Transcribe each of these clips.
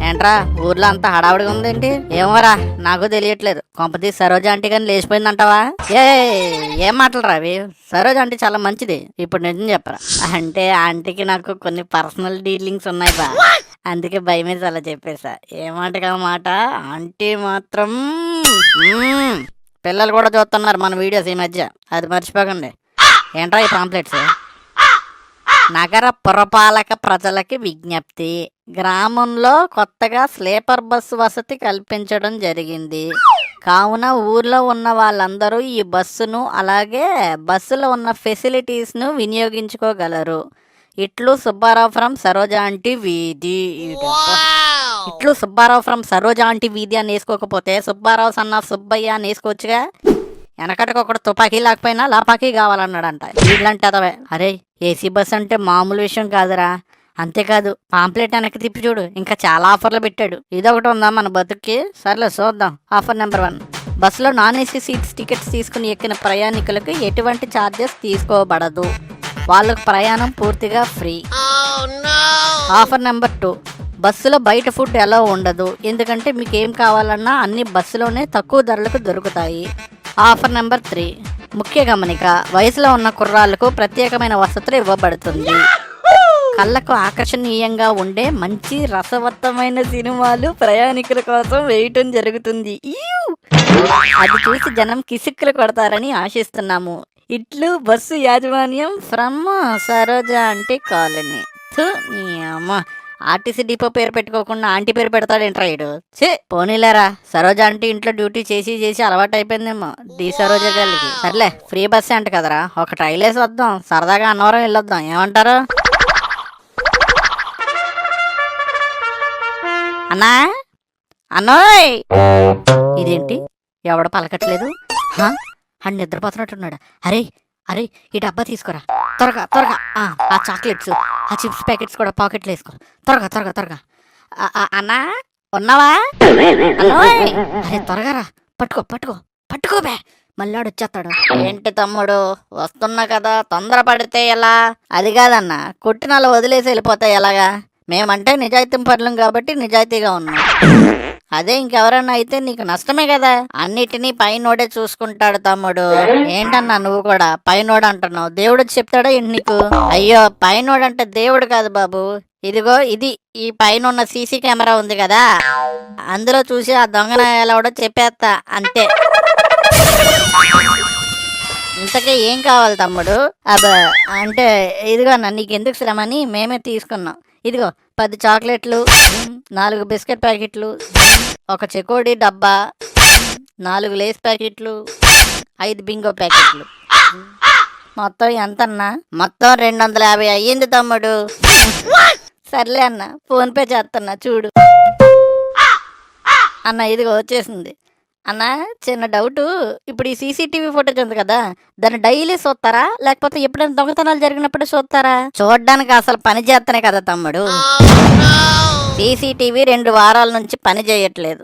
ఏంట్రా ఊర్లో అంతా హడావుడిగా ఉందేంటి? ఏమోరా నాకు తెలియట్లేదు. కొంపతీసి సరోజ ఆంటీ కానీ లేచిపోయిందంటావా? ఏం మాటలురా అవి? సరోజ ఆంటీ చాలా మంచిది. ఇప్పుడు నిజం చెప్పరా? అంటే ఆంటీకి నాకు కొన్ని పర్సనల్ డీలింగ్స్ ఉన్నాయి బా, అందుకే భయం మీద అలా చెప్పేసా. ఏ మాటగా మాట, ఆంటీ మాత్రం పిల్లలు కూడా చూస్తున్నారు మన వీడియోస్ ఈ మధ్య, అది మర్చిపోకండి. ఏంట్రా ఈ పాంప్లెట్స్? నగర పురపాలక ప్రజలకి విజ్ఞప్తి, గ్రామంలో కొత్తగా స్లీపర్ బస్సు వసతి కల్పించడం జరిగింది. కావున ఊర్లో ఉన్న వాళ్ళందరూ ఈ బస్సును అలాగే బస్సులో ఉన్న ఫెసిలిటీస్ను వినియోగించుకోగలరు. ఇట్లు సుబ్బారావు ఫ్రమ్ సరోజ ఆంటీ వీధి. ఇట్లు సుబ్బారావు ఫ్రమ్ సరోజ ఆంటీ వీధి అని వేసుకోకపోతే సుబ్బారావు సన్న సుబ్బయ్య అని వేసుకోవచ్చుగా. వెనకటికి ఒకడు తుపాకీ లేకపోయినా లాపాకీ కావాలన్నాడంట. వీళ్ళంటే అదవే. అరే ఏసీ బస్ అంటే మామూలు విషయం కాదురా. అంతేకాదు పాంప్లెట్ వెనక్కి తిప్పి చూడు, ఇంకా చాలా ఆఫర్లు పెట్టాడు. ఇదొకటి ఉందా మన బతుక్కి? సర్లే చూద్దాం. ఆఫర్ నెంబర్ 1, బస్సులో నాన్ ఏసీ సీట్స్ టికెట్స్ తీసుకుని ఎక్కిన ప్రయాణికులకు ఎటువంటి ఛార్జెస్ తీసుకోబడదు. వాళ్ళకు ప్రయాణం పూర్తిగా ఫ్రీ. ఆఫర్ నెంబర్ 2, బస్సులో బయట ఫుడ్ ఎలా ఉండదు, ఎందుకంటే మీకు ఏం కావాలన్నా అన్ని బస్సులోనే తక్కువ ధరలకు దొరుకుతాయి. ఆఫర్ నెంబర్ 3, ముఖ్య గమనిక, వయసులో ఉన్న కుర్రాళ్లకు ప్రత్యేకమైన వసతులు ఇవ్వబడుతుంది. కళ్ళకు ఆకర్షణీయంగా ఉండే మంచి రసవత్తమైన సినిమాలు ప్రయాణికుల కోసం వేయటం జరుగుతుంది. అది చూసి జనం కిసుక్కులు కొడతారని ఆశిస్తున్నాము. ఇట్లు బస్సు యాజమాన్యం ఫ్రమ్ సరోజ ఆంటీ కాలనీ. అమ్మ, ఆర్టీసీ డిపో పేరు పెట్టుకోకుండా ఆంటీ పేరు పెడతాడేంట్రా ఇడు? పోనీలేరా, సరోజ ఆంటీ ఇంట్లో డ్యూటీ చేసి చేసి అలవాటు అయిపోయిందేమో డి సరోజ గారికి. సర్లే, ఫ్రీ బస్సే అంట కదరా, ఒక ట్రైల్ వేసి వద్దాం, సరదాగా అన్నవరం వెళ్ళొద్దాం, ఏమంటారు? అన్నా అన్నోయ్, ఇదేంటి ఎవడ పలకట్లేదు? అన్ని నిద్రపోతున్నట్టున్నాడు. అరే అరే, ఈ డబ్బా తీసుకురా త్వరగా త్వరగా. ఆ చాక్లెట్స్, ఆ చిప్స్ ప్యాకెట్స్ కూడా పాకెట్లో వేసుకో, త్వరగా త్వరగా త్వరగా. అన్నా ఉన్నావా? అరే త్వరగా రా, పట్టుకో పట్టుకో పట్టుకోబే, మళ్ళాడు వచ్చేస్తాడు. ఏంటి తమ్ముడు, వస్తున్నా కదా, తొందరపడితే ఎలా? అది కాదన్నా, కొట్టినాలో వదిలేసి వెళ్ళిపోతే ఎలాగా? మేమంటే నిజాయితీ పరులం కాబట్టి నిజాయితీగా ఉన్నాం. అదే ఇంకెవరన్నా అయితే నీకు నష్టమే కదా. అన్నిటినీ పైనోడే చూసుకుంటాడు తమ్ముడు. ఏంటన్నా నువ్వు కూడా పైనోడు అంటున్నావు? దేవుడు చెప్తాడా ఏంటి నీకు? అయ్యో, పైనోడు అంటే దేవుడు కాదు బాబు. ఇదిగో ఇది, ఈ పైన ఉన్న సీసీ కెమెరా ఉంది కదా, అందులో చూసి ఆ దొంగన ఎలావడో చెప్పేస్తా అంతే. ఇంతకీ ఏం కావాలి తమ్ముడు? అంటే ఇదిగో అన్న, నీకు ఎందుకు శ్రమని మేమే తీసుకున్నాం. ఇదిగో 10 చాక్లెట్లు, 4 బిస్కెట్ ప్యాకెట్లు, ఒక చెకోడీ డబ్బా, 4 లేస్ ప్యాకెట్లు, 5 బింగో ప్యాకెట్లు. మొత్తం ఎంతన్నా? మొత్తం 250 అయ్యింది తమ్ముడు. సర్లే అన్న, ఫోన్పే చేస్తున్నా చూడు. అన్న ఇదిగో వచ్చేసింది. అన్న చిన్న డౌటు, ఇప్పుడు ఈ సీసీటీవీ ఫుటేజ్ ఉంది కదా, దాన్ని డైలీ చూస్తారా లేకపోతే ఎప్పుడైనా దొంగతనాలు జరిగినప్పుడు చూస్తారా? చూడడానికి అసలు పని చేస్తనే కదా తమ్ముడు. సీసీటీవీ 2 వారాల నుంచి పని చేయట్లేదు.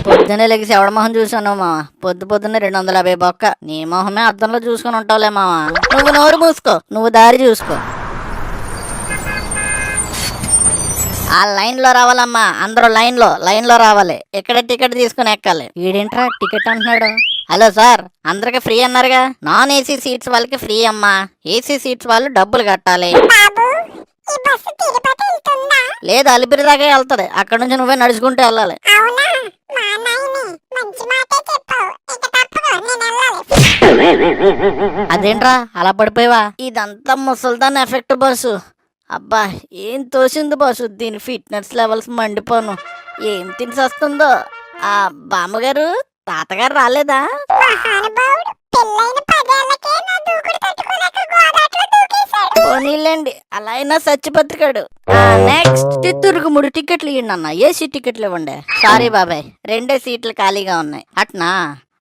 పొద్దున్నే లెగిసి ఎవడ మొహం చూసాను మామ? పొద్దున్నే 250 బొక్క. నీ మొహమే అద్దంలో చూసుకుని ఉంటావులే మామ. నువ్వు నోరు మూసుకో, నువ్వు దారి చూసుకో. ఆ లైన్ లో రావాలమ్మా, అందరూ లైన్ లో రావాలి. ఇక్కడ టికెట్ తీసుకుని ఎక్కాలి. వీడేంట్రా టికెట్ అంటున్నాడు? హలో సార్, అందరికి ఫ్రీ అన్నారుగా. నాన్ ఏసీ సీట్స్ వాళ్ళకి ఫ్రీ అమ్మా, ఏసీ సీట్స్ వాళ్ళు డబ్బులు కట్టాలి. లేదు, అలిపిరి దాకా వెళ్తది, అక్కడ నుంచి నువ్వే నడుచుకుంటూ వెళ్ళాలి. అదేంట్రా అలా పడిపోయావా? ఇదంతా ముసల్దాన్ ఎఫెక్ట్ బాసు. అబ్బా ఏం తోసింది బాసు, దీని ఫిట్నెస్ లెవెల్స్ మండిపోను. ఏం తిని వస్తుందో. ఆ బామ్మగారు తాతగారు రాలేదా? పోనీలేండి, అలా అయినా చచ్చిపోతుకాడు. నెక్స్ట్ చిత్తూరుకు 3 టికెట్లు ఇవ్వండి అన్న, ఏసీ టికెట్లు ఇవ్వండి. సారీ బాబాయ్, 2 సీట్లు ఖాళీగా ఉన్నాయి. అట్నా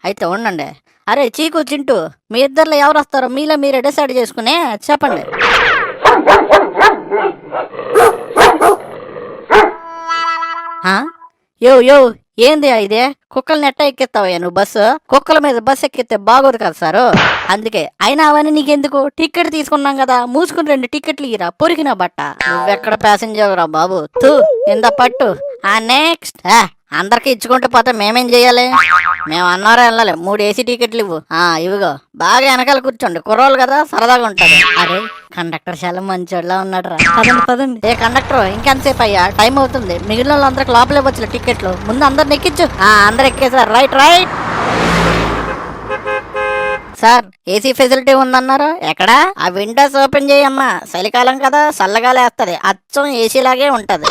అయితే ఉండండి. అరే చీకు చింటూ, మీ ఇద్దరులో ఎవరు వస్తారో మీలో మీరే డిసైడ్ చేసుకునే చెప్పండి. యో ఏంది ఇదే కుక్కలు నెట్ట ఎక్కిస్తావయ్యా నువ్వు బస్సు? కుక్కల మీద బస్సు ఎక్కితే బాగోదు కదా సారు. అందుకే అయినా అవన్నీ నీకెందుకు? టికెట్ తీసుకున్నాం కదా, మూసుకుని 2 టికెట్లు ఇరా పొరికిన బట్ట. నువ్వెక్కడ ప్యాసింజర్ రా బాబు, తూ ఇంద పట్టు. నెక్స్ట్ అందరికి ఇచ్చుకుంటూ పోతే మేమేం చెయ్యాలి? మేము అన్నారా వెళ్ళాలి. 3 AC టికెట్లు ఇవ్వు. ఇవిగో బాగా వెనకాల కూర్చోండి, కుర్రోళ్ళు కదా సరదాగా ఉంటది. అరే కండక్టర్ చాలా మంచోళ్ళ ఉన్నాడు రా. పదండి పదండి. ఏ కండక్టర్ ఇంకెంతసేపు అయ్యా, టైం అవుతుంది. మిగిలిన వాళ్ళందరికి లోపలే వచ్చలే టికెట్లు, ముందు అందరిని ఎక్కించు. అందరు ఎక్కేసారు. Right right. Sir AC facility ఉందన్నారు, ఎక్కడా? ఆ విండోస్ ఓపెన్ చేయమ్మా, చలికాలం కదా చల్లగాలేస్తది, అచ్చం ఏసీ లాగే ఉంటది.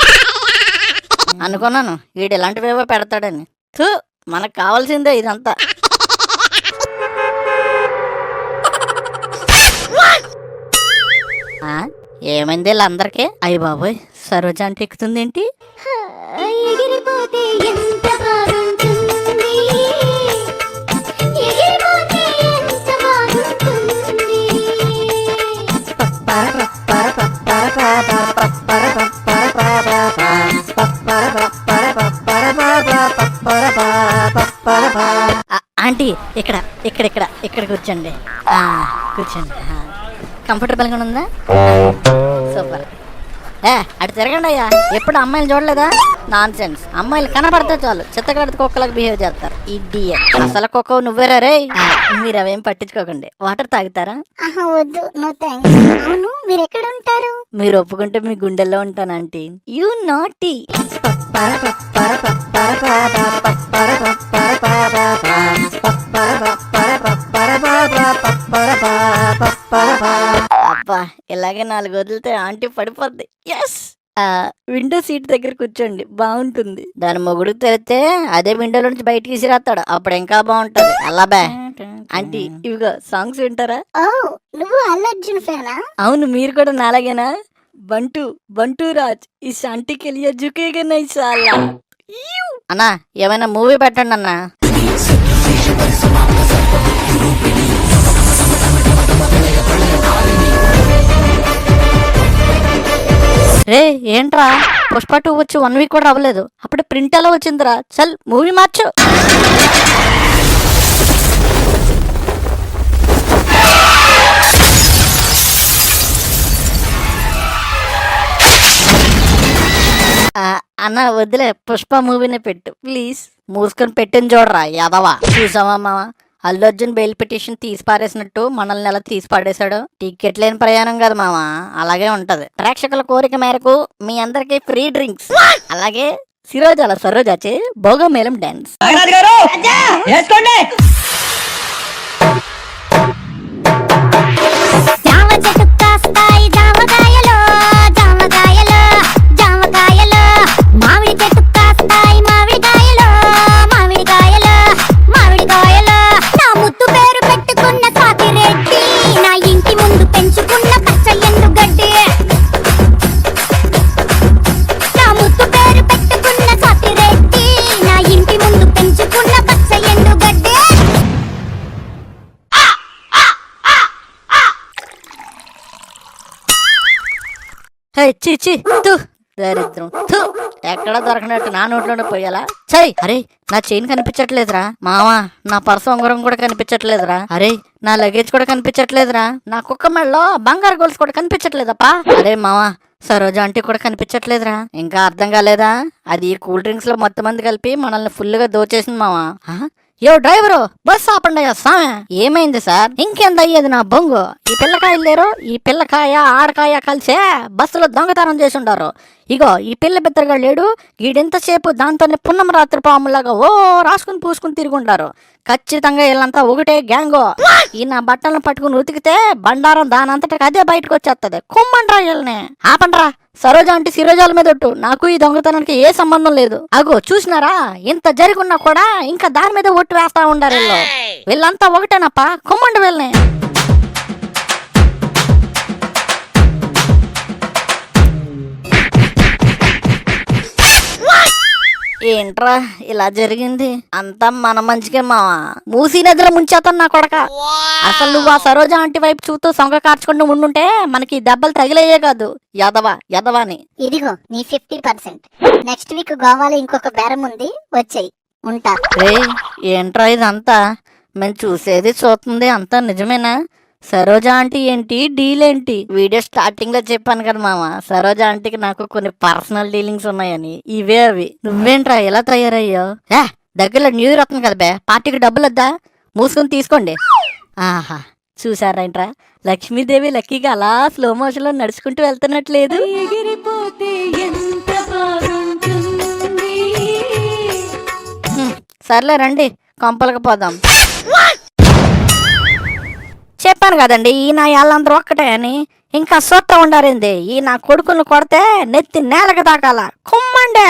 అనుకున్నాను వీడు ఇలాంటివేవో పెడతాడని. మనకు కావాల్సిందే ఇదంతా. ఏమైంది వీళ్ళందరికీ? అయ్య బాబోయ్, సరోజ అంటే ఎక్కుతుంది ఏంటి? ఆంటీ ఇక్కడ ఇక్కడ ఇక్కడ ఇక్కడ కూర్చోండి. కూర్చోండి. కంఫర్టబుల్ గా ఉందా? సూపర్. అటు తిరగండి అయ్యా. ఎప్పుడు అమ్మాయిలు చూడలేదా? Non sense. అమ్మాయిలు కనపడితే చాలు చిత్తగడత కుక్కలకు బిహేవ్ చేస్తారు. ఇడియట్. అసలు కుక్క నువ్వేరా రే. మీరు అవేం పట్టించుకోకండి. వాటర్ తాగుతారా? వద్దు, నో థాంక్స్. అవును, మీరు ఎక్కడ ఉంటారు? మీరు ఒప్పుకుంటే మీ గుండెల్లో ఉంటాను ఆంటీ. You naughty. అబ్బా, ఇలాగే 4 వదిలితే ఆంటీ పడిపోద్ది. ఎస్. విండో సీట్ దగ్గర కూర్చోండి, బాగుంటుంది. దాని మొగుడుకు తెలిస్తే అదే విండోలో నుంచి బయటికి విసిరేస్తాడు, అప్పుడు ఇంకా బాగుంటది. అలాబే ఆంటీ, ఇవిగో సాంగ్స్ వింటారా? నువ్వు అల్లు అర్జున్ ఫ్యానా? అవును, మీరు కూడా నాలాగేనా? బంటూ రాజ్ ఈ శాంతికి వెళ్ళి జుకేగా నై సాలా. అన్నా ఏమైనా మూవీ పెట్టండి అన్నా. రే ఏంట్రా, పుష్ప 2 వచ్చి 1 వీక్ కూడా అవ్వలేదు, అప్పుడు ప్రింట్ ఎలా వచ్చిందిరా? చల్ మూవీ మార్చు. అన్న వద్దులే, పుష్ప మూవీనే పెట్టు ప్లీజ్. మూసుకొని పెట్టిన చూడరా యాదవా. చూసావా మామ, అల్లు అర్జున్ బెయిల్ పిటిషన్ తీసి పారేసినట్టు మనల్ని ఎలా తీసి పాడేశాడు. టికెట్ లేని ప్రయాణం కదా మామ, అలాగే ఉంటది. ప్రేక్షకుల కోరిక మేరకు మీ అందరికి ఫ్రీ డ్రింక్స్, అలాగే సిరోజాల సరోజాచే భోగమేళం డాన్స్. దరిద్రం. ఎక్కడ దొరకనట్టు నా నోట్లోనే పోయాలా? చై. అరే నా చైన్ కనిపించట్లేదురా మావా, నా పర్సు ఉంగరం కూడా కనిపించట్లేదురా. అరే నా లగేజ్ కూడా కనిపించట్లేదురా. నా కుక్క మెడలో బంగారు గొలుసు కూడా కనిపించట్లేదప్పా. అరే మావా, సరోజ ఆంటీ కూడా కనిపించట్లేదురా. ఇంకా అర్థం కాలేదా? అది కూల్ డ్రింక్స్ లో మొత్తం మంది కలిపి మనల్ని ఫుల్ గా దోచేసింది మావా. యో డ్రైవరు, బస్ ఆపండి సామె. ఏమైంది సార్? ఇంకెంత అయ్యేది నా బొంగు. ఈ పిల్లకాయలు లేరు, ఈ పిల్లకాయ ఆడకాయ కలిసే బస్సులో దొంగతనం చేసి ఉండారు. ఇగో ఈ పిల్ల బిద్దరుగా లేడు, వీడెంతసేపు దాంతోనే పున్నం రాత్రి పాములాగా రాసుకుని పూసుకుని తిరుగుంటారు. ఖచ్చితంగా వీళ్ళంతా ఒకటే గ్యాంగో. ఈ నా బట్టలను పట్టుకుని ఉతికితే బండారం దానంతటా అదే బయటకు వచ్చేస్తుంది. కుమ్మండ్రా వీళ్ళని. ఆపండ్రా. సరోజ అంటే సిరోజాల మీద ఒట్టు, నాకు ఈ దొంగతనానికి ఏ సంబంధం లేదు. అగో చూసినారా, ఇంత జరుగున్నా కూడా ఇంకా దాని మీద ఒట్టు వేస్తా ఉండారు వీళ్ళు. వీళ్ళంతా ఒకటేనప్ప, కుమ్మండి వీళ్ళని. ఏంట్రా ఇలా జరిగింది? అంతా మన మంచిగా మావా. మూసీ నదిలో ముంచేతాను నా కొడక. అసలు నువ్వు ఆ సరోజ ఆంటీ వైపు చూస్తూ సొంగ కార్చుకుంటూ ఉండుంటే మనకి దెబ్బలు తగిలయ్యే కాదు. యదవాని. ఇదిగో నీ 50%. నెక్స్ట్ వీక్ గోవాలో ఇంకొక బేరం ఉంది, వచ్చేయి. ఉంటా. రే ఏంట్రా ఇదంతా? మేము చూసేది చూస్తుంది అంతా నిజమేనా? సరోజ ఆంటీ ఏంటి, డీల్ ఏంటి? వీడియో స్టార్టింగ్ లో చెప్పాను కదా మామ, సరోజ ఆంటీకి నాకు కొన్ని పర్సనల్ డీలింగ్స్ ఉన్నాయని. ఇవే అవి. నువ్వేంట్రా ఎలా తయారయ్యో? దగ్గరలో న్యూ ఇయర్ వస్తుంది కదా బే, పార్టీకి డబ్బులు వద్దా? మూసుకొని తీసుకోండి. ఆహా, చూసారేంట్రా లక్ష్మీదేవి లక్కీగా అలా స్లో మోషన్ లో నడుచుకుంటూ వెళ్తున్నట్లేదు. సర్లే రండి కొంపలకు పోదాం. చెప్పాను కదండి ఈ నా యాళ్ళందరూ ఒక్కటే అని. ఇంకా సొట్ట ఉండారింది. ఈ నా కొడుకును కొడితే నెత్తి నేలకు తాకాల కుమ్మండే.